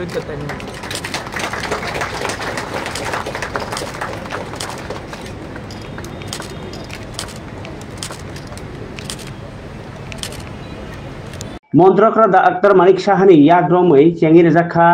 অভিজ্ঞতা নিয়ে। मन्त्रकरा डाक्टर मानिक साहानि याग्रमै चेंगि रेजाखा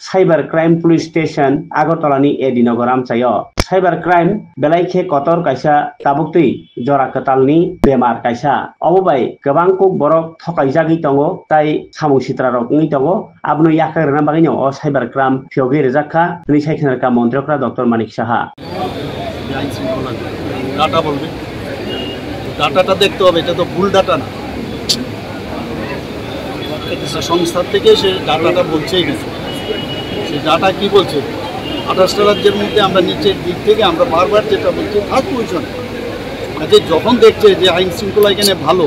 साइबार क्राइम पुलिस स्टेशन आगरतलानि एडिनगर आमचायो साइबार क्राइम बेलाइखे कतर कायसा ताबुक्ति जरा कतालनि बेमार कायसा अबबाय गोबां कुक बरक थकाइजागि दंगो ताइ सामु सित्रा रकनि दंगो आबनो याखारना बागिनो अ साइबार क्राइम फियोगि रेजाखा नि साइखनारका मन्त्रकरा डॉक्टर मानिक साहा डाटा बोलबे डाटाটা দেখতে হবে এটা তো ভুল ডাটা না সংস্থা থেকে সে ডাটাটা বলছেই না সে ডাটা কি বলছে 28টা রাজ্যের মধ্যে আমরা নিচের দিক থেকে আমরা বারবার যেটা বলছি ফার্স্ট পজিশনে যে যখন দেখছে যে আইন শৃঙ্খলা এখানে ভালো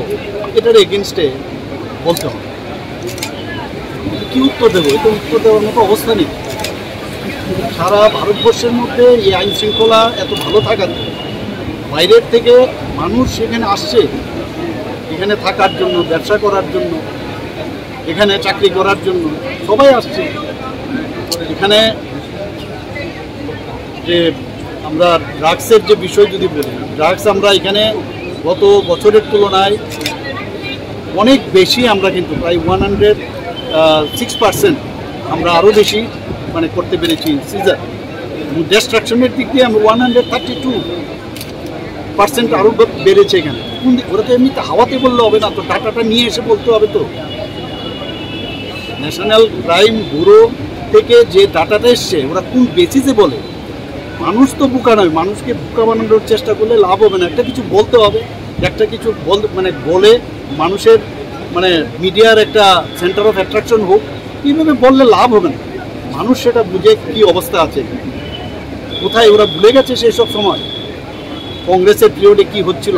এটার এগেনস্টে বলতে হবে কি উত্তর দেবো এটা উত্তর দেওয়ার মতো অবস্থা নেই সারা ভারতবর্ষের মধ্যে এই আইন শৃঙ্খলা এত ভালো থাকার বাইরের থেকে মানুষ সেখানে আসছে এখানে থাকার জন্য ব্যবসা করার জন্য এখানে চাকরি করার জন্য সবাই আসছে এখানে যে আমরা ড্রাগসের যে বিষয় যদি বলি ড্রাগস আমরা এখানে গত বছরের তুলনায় অনেক বেশি আমরা কিন্তু প্রায় 106% আমরা আরও বেশি মানে করতে পেরেছি সিজার ডিস্ট্রাকশনের দিক দিয়ে আমরা 132% আরও বেড়েছে এখানে ওরা তো এমনিতে হাওয়াতে বললে হবে না তো ডাটাটা নিয়ে এসে বলতে হবে তো ন্যাশনাল ক্রাইম ব্যুরো থেকে যে ডাটাটা এসছে ওরা কোন বেসিসে বলে মানুষ তো বোকা নয় মানুষকে বোকা বানানোর চেষ্টা করলে লাভ হবে না একটা কিছু বলতে হবে একটা কিছু মানে বলে মানুষের মানে মিডিয়ার একটা সেন্টার অফ অ্যাট্রাকশন হোক এইভাবে বললে লাভ হবে না মানুষ সেটা বুঝে কী অবস্থা আছে কোথায় ওরা ভুলে গেছে সেই সব সময় কংগ্রেসের পিরিয়ডে কী হচ্ছিল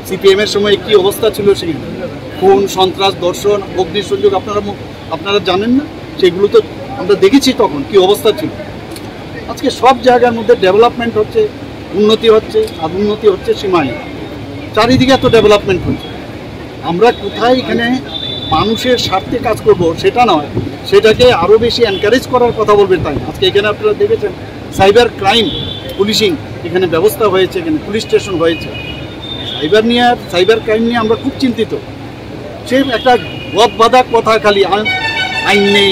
সিপিএমের সময় কী অবস্থা ছিল সেখানে খুন সন্ত্রাস দর্শন অগ্নিসংযোগ আপনারা জানেন না সেগুলো তো আমরা দেখেছি তখন কি অবস্থা ছিল আজকে সব জায়গার মধ্যে ডেভেলপমেন্ট হচ্ছে উন্নতি হচ্ছে আর উন্নতি হচ্ছে সীমাহীন চারিদিকে এত ডেভেলপমেন্ট হচ্ছে আমরা কোথায় এখানে মানুষের স্বার্থে কাজ করব সেটা নয় সেটাকে আরও বেশি এনকারেজ করার কথা বলবেন তাই আজকে এখানে আপনারা দেখেছেন সাইবার ক্রাইম পুলিশিং এখানে ব্যবস্থা হয়েছে এখানে পুলিশ স্টেশন হয়েছে সাইবার ক্রাইম নিয়ে আমরা খুব চিন্তিত সে একটা গদ বাঁধা কথা খালি আইন নেই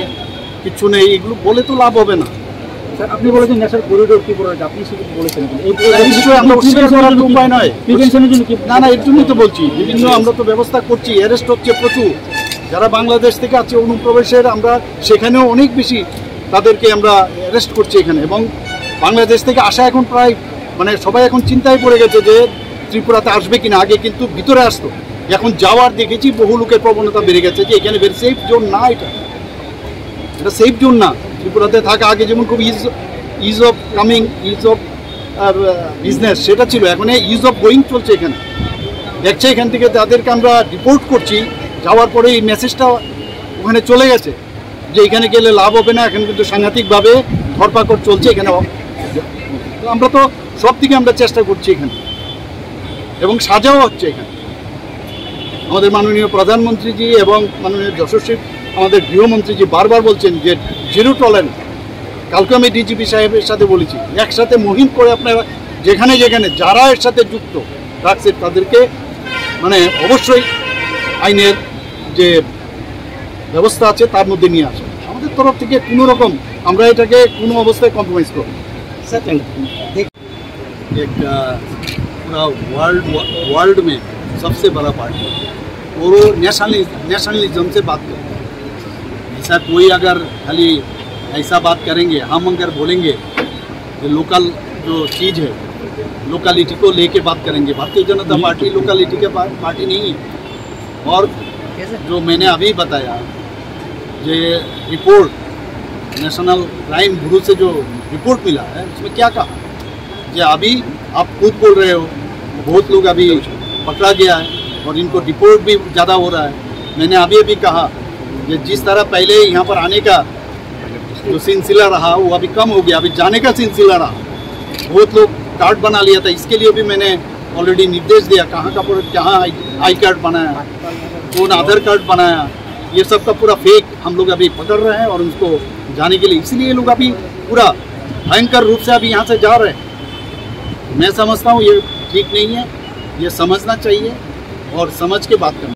কিছু নেই এগুলো বলে তো লাভ হবে না স্যার আপনি বলেছেন ন্যাশনাল করিডোর কি বলেন আপনি সেটা বলেছেন এই বিষয়ে আমরা অস্বীকার করার উপায় নয় প্রিভেনশনের জন্য না এর জন্যই তো বলছি বিভিন্ন আমরা তো ব্যবস্থা করছি অ্যারেস্ট হচ্ছে প্রচুর যারা বাংলাদেশ থেকে আছে অনুপ্রবেশের আমরা সেখানেও অনেক বেশি তাদেরকে আমরা অ্যারেস্ট করছি এখানে এবং বাংলাদেশ থেকে আসা এখন প্রায় মানে সবাই এখন চিন্তায় পড়ে গেছে যে ত্রিপুরাতে আসবে কিনা আগে কিন্তু ভিতরে আসতো এখন যাওয়ার দেখেছি বহু লোকের প্রবণতা বেড়ে গেছে যে এখানে ভেরি সেফ জোন না এটা সেফ জোন না ত্রিপুরাতে থাকা আগে যেমন খুব is of coming is of business সেটা ছিল এখন ইজ অফ গোয়িং চলছে এখানে দেখছে এখান থেকে তাদেরকে আমরা রিপোর্ট করছি যাওয়ার পরে এই মেসেজটা ওখানে চলে গেছে যে এখানে গেলে লাভ হবে না এখন কিন্তু সাংঘাতিকভাবে ধরপাকড় চলছে এখানে আমরা তো সব দিকে আমরা চেষ্টা করছি এখানে এবং সাজাও হচ্ছে এখানে আমাদের মাননীয় প্রধানমন্ত্রীজি এবং মাননীয় যশস্বী আমাদের গৃহমন্ত্রীজি বারবার বলছেন যে জিরো টলারেন্স কালকে আমি ডিজিপি সাহেবের সাথে বলেছি একসাথে মুহিম করে আপনারা যেখানে যেখানে যারা এর সাথে যুক্ত রাখছে তাদেরকে মানে অবশ্যই আইনের যে ব্যবস্থা আছে তার মধ্যে নিয়ে আসে আমাদের তরফ থেকে কোনো রকম আমরা এটাকে কোনো অবস্থায় কম্প্রোমাইজ করব एक पूरा वर्ल्ड में सबसे बड़ा पार्टी और वो नेशनलिज्म से बात करते हैं ऐसा कोई अगर खाली ऐसा बात करेंगे हम अगर बोलेंगे कि लोकल जो चीज़ है लोकलिटी को लेके बात करेंगे भारतीय जनता पार्टी लोकलिटी के पार्टी नहीं है और जो मैंने अभी बताया ये रिपोर्ट नेशनल क्राइम ब्यूरो से जो रिपोर्ट मिला है उसमें क्या कहा ये अभी आप खुद बोल रहे हो बहुत लोग अभी पकड़ा गया है और इनको डिपोर्ट भी ज़्यादा हो रहा है मैंने अभी कहा कि जिस तरह पहले यहाँ पर आने का जो सिलसिला रहा वो अभी कम हो गया अभी जाने का सिलसिला रहा बहुत लोग कार्ड बना लिया था इसके लिए भी मैंने ऑलरेडी निर्देश दिया कहाँ का कहाँ आई कार्ड बनाया कौन आधार कार्ड बनाया ये सब का पूरा फेक हम लोग अभी पकड़ रहे हैं और उनको जाने के लिए इसलिए लोग अभी पूरा भयंकर रूप से अभी यहाँ से जा रहे हैं। मैं समझता हूँ ये ठीक नहीं है, ये समझना चाहिए और समझ के बात करना।